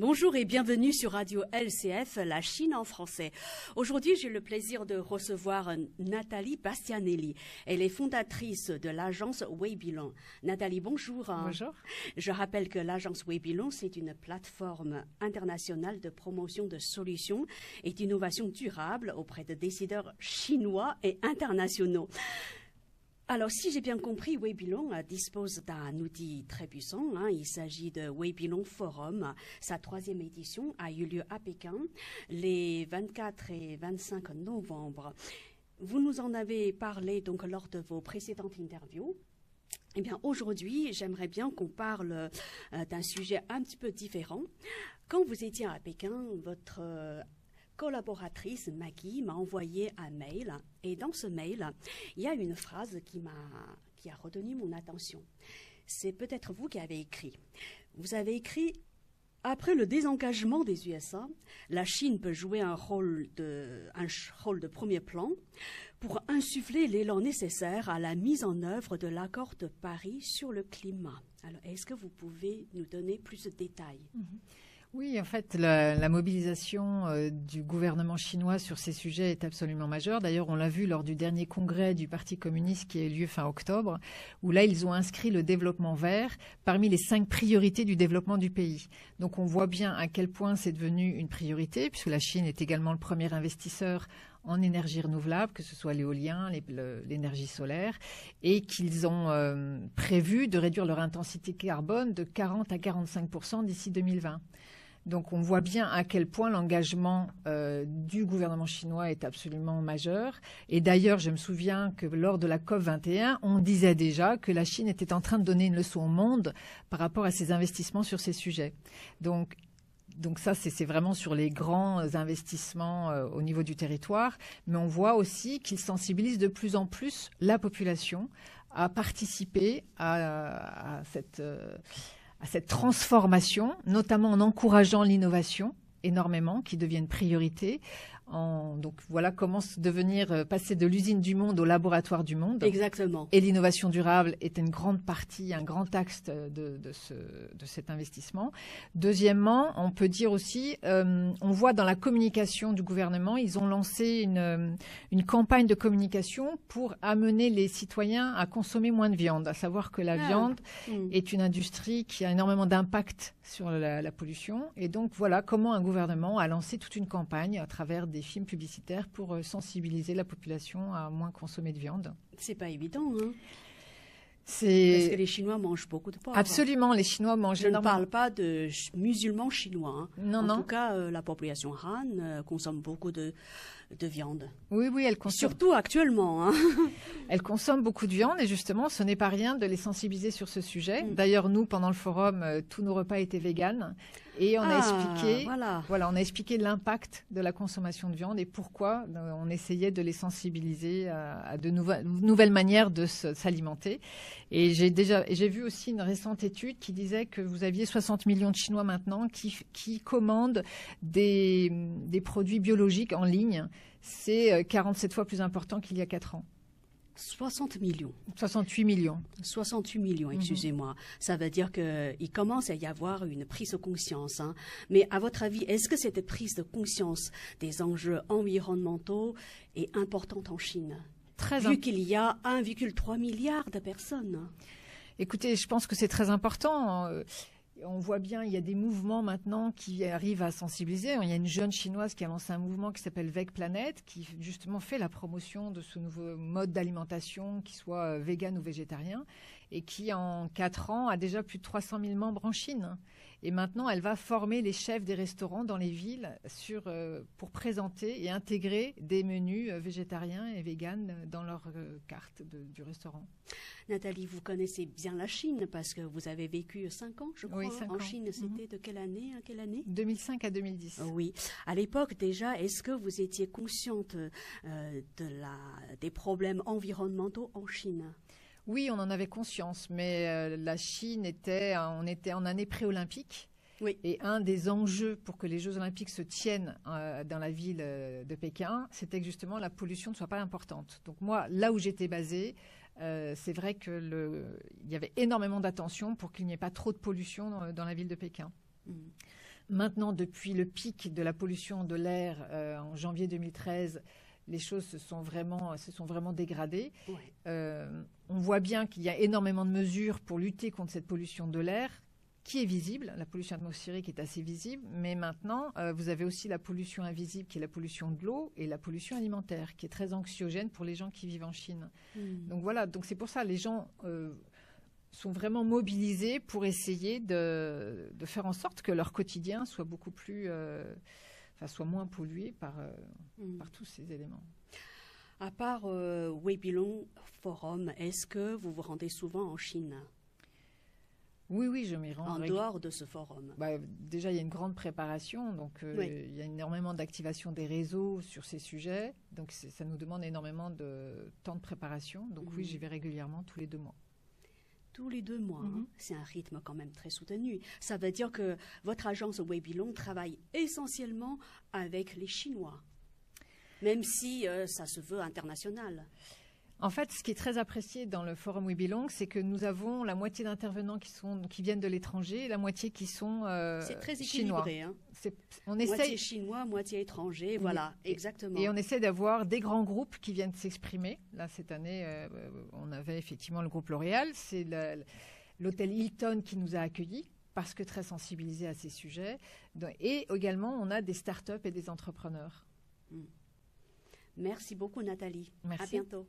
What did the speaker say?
Bonjour et bienvenue sur Radio LCF, la Chine en français. Aujourd'hui, j'ai le plaisir de recevoir Nathalie Bastianelli. Elle est fondatrice de l'agence Weibilong. Nathalie, bonjour. Bonjour. Je rappelle que l'agence Weibilong, c'est une plateforme internationale de promotion de solutions et d'innovation durable auprès de décideurs chinois et internationaux. Alors, si j'ai bien compris, Weibilong dispose d'un outil très puissant. Il s'agit de Weibilong Forum. Sa 3e édition a eu lieu à Pékin les 24 et 25 novembre. Vous nous en avez parlé donc lors de vos précédentes interviews. Eh bien, aujourd'hui, j'aimerais bien qu'on parle d'un sujet un petit peu différent. Quand vous étiez à Pékin, votre collaboratrice Maggie m'a envoyé un mail et dans ce mail, il y a une phrase qui a retenu mon attention. C'est peut-être vous qui avez écrit. Vous avez écrit « Après le désengagement des USA, la Chine peut jouer un rôle de premier plan pour insuffler l'élan nécessaire à la mise en œuvre de l'accord de Paris sur le climat. » Alors, est-ce que vous pouvez nous donner plus de détails ? Oui, en fait, la mobilisation du gouvernement chinois sur ces sujets est absolument majeure. D'ailleurs, on l'a vu lors du dernier congrès du Parti communiste qui a eu lieu fin octobre, où là, ils ont inscrit le développement vert parmi les 5 priorités du développement du pays. Donc, on voit bien à quel point c'est devenu une priorité, puisque la Chine est également le premier investisseur en énergie renouvelable, que ce soit l'éolien, l'énergie solaire, et qu'ils ont prévu de réduire leur intensité carbone de 40 à 45% d'ici 2020. Donc, on voit bien à quel point l'engagement du gouvernement chinois est absolument majeur. Et d'ailleurs, je me souviens que lors de la COP21, on disait déjà que la Chine était en train de donner une leçon au monde par rapport à ses investissements sur ces sujets. Donc ça, c'est vraiment sur les grands investissements au niveau du territoire. Mais on voit aussi qu'ils sensibilisent de plus en plus la population à participer à cette transformation, notamment en encourageant l'innovation énormément, qui devient une priorité. Donc voilà comment passer de l'usine du monde au laboratoire du monde. Exactement. Et l'innovation durable est une grande partie, un grand axe de cet investissement. Deuxièmement, on peut dire aussi, on voit dans la communication du gouvernement, ils ont lancé une campagne de communication pour amener les citoyens à consommer moins de viande, à savoir que la viande est une industrie qui a énormément d'impact sur la pollution. Et donc voilà comment un gouvernement a lancé toute une campagne à travers des films publicitaires pour sensibiliser la population à moins consommer de viande. C'est pas évident, hein? Parce que les Chinois mangent beaucoup de porc. Absolument, les Chinois mangent énormément. Je ne parle pas de musulmans chinois. Non. En tout cas, la population Han consomme beaucoup de viande. Oui, elle consomme. Surtout actuellement. Elle consomme beaucoup de viande et justement, ce n'est pas rien de les sensibiliser sur ce sujet. D'ailleurs, nous, pendant le forum, tous nos repas étaient véganes et on a expliqué l'impact de la consommation de viande et pourquoi on essayait de les sensibiliser à de nouvelles manières de s'alimenter. Et j'ai vu aussi une récente étude qui disait que vous aviez 60 millions de Chinois maintenant qui commandent des produits biologiques en ligne. C'est 47 fois plus important qu'il y a 4 ans. 60 millions. 68 millions. 68 millions, excusez-moi. Ça veut dire qu'il commence à y avoir une prise de conscience. Mais à votre avis, est-ce que cette prise de conscience des enjeux environnementaux est importante en Chine ? Vu qu'il y a 1,3 milliard de personnes. Écoutez, je pense que c'est très important. On voit bien, il y a des mouvements maintenant qui arrivent à sensibiliser. Il y a une jeune chinoise qui a lancé un mouvement qui s'appelle Veg Planet, qui justement fait la promotion de ce nouveau mode d'alimentation, qui soit vegan ou végétarien, et qui en 4 ans a déjà plus de 300 000 membres en Chine. Et maintenant, elle va former les chefs des restaurants dans les villes pour présenter et intégrer des menus végétariens et véganes dans leur carte du restaurant. Nathalie, vous connaissez bien la Chine parce que vous avez vécu 5 ans, je crois. Oui, 5 ans. En Chine, c'était de quelle année à quelle année ? 2005 à 2010. Oui. À l'époque, déjà, est-ce que vous étiez consciente des problèmes environnementaux en Chine ? Oui, on en avait conscience, mais la Chine on était en année pré-olympique. Oui. Et un des enjeux pour que les Jeux olympiques se tiennent dans la ville de Pékin, c'était que justement la pollution ne soit pas importante. Donc moi, là où j'étais basée, c'est vrai qu'il y avait énormément d'attention pour qu'il n'y ait pas trop de pollution dans la ville de Pékin. Maintenant, depuis le pic de la pollution de l'air en janvier 2013, les choses se sont vraiment dégradées. Ouais. On voit bien qu'il y a énormément de mesures pour lutter contre cette pollution de l'air qui est visible. La pollution atmosphérique est assez visible, mais maintenant, vous avez aussi la pollution invisible qui est la pollution de l'eau et la pollution alimentaire qui est très anxiogène pour les gens qui vivent en Chine. Donc voilà, donc c'est pour ça les gens sont vraiment mobilisés pour essayer de faire en sorte que leur quotidien soit beaucoup plus, soit moins pollué par tous ces éléments. À part Weibilong Forum, est-ce que vous vous rendez souvent en Chine? Oui, je m'y rends. En dehors de ce forum? Déjà, il y a une grande préparation, donc il y a énormément d'activation des réseaux sur ces sujets, donc ça nous demande énormément de temps de préparation. Donc oui, j'y vais régulièrement tous les 2 mois. Tous les 2 mois, c'est un rythme quand même très soutenu. Ça veut dire que votre agence Weibilong travaille essentiellement avec les Chinois, même si ça se veut international. En fait, ce qui est très apprécié dans le forum Weibilong, c'est que nous avons la moitié d'intervenants qui viennent de l'étranger et la moitié qui sont c'est très équilibré, chinois. Moitié chinois, moitié étranger, voilà, exactement. Et on essaie d'avoir des grands groupes qui viennent s'exprimer. Là, cette année, on avait effectivement le groupe L'Oréal. C'est l'hôtel Hilton qui nous a accueillis parce que très sensibilisés à ces sujets. Et également, on a des startups et des entrepreneurs. Merci beaucoup, Nathalie. Merci. À bientôt.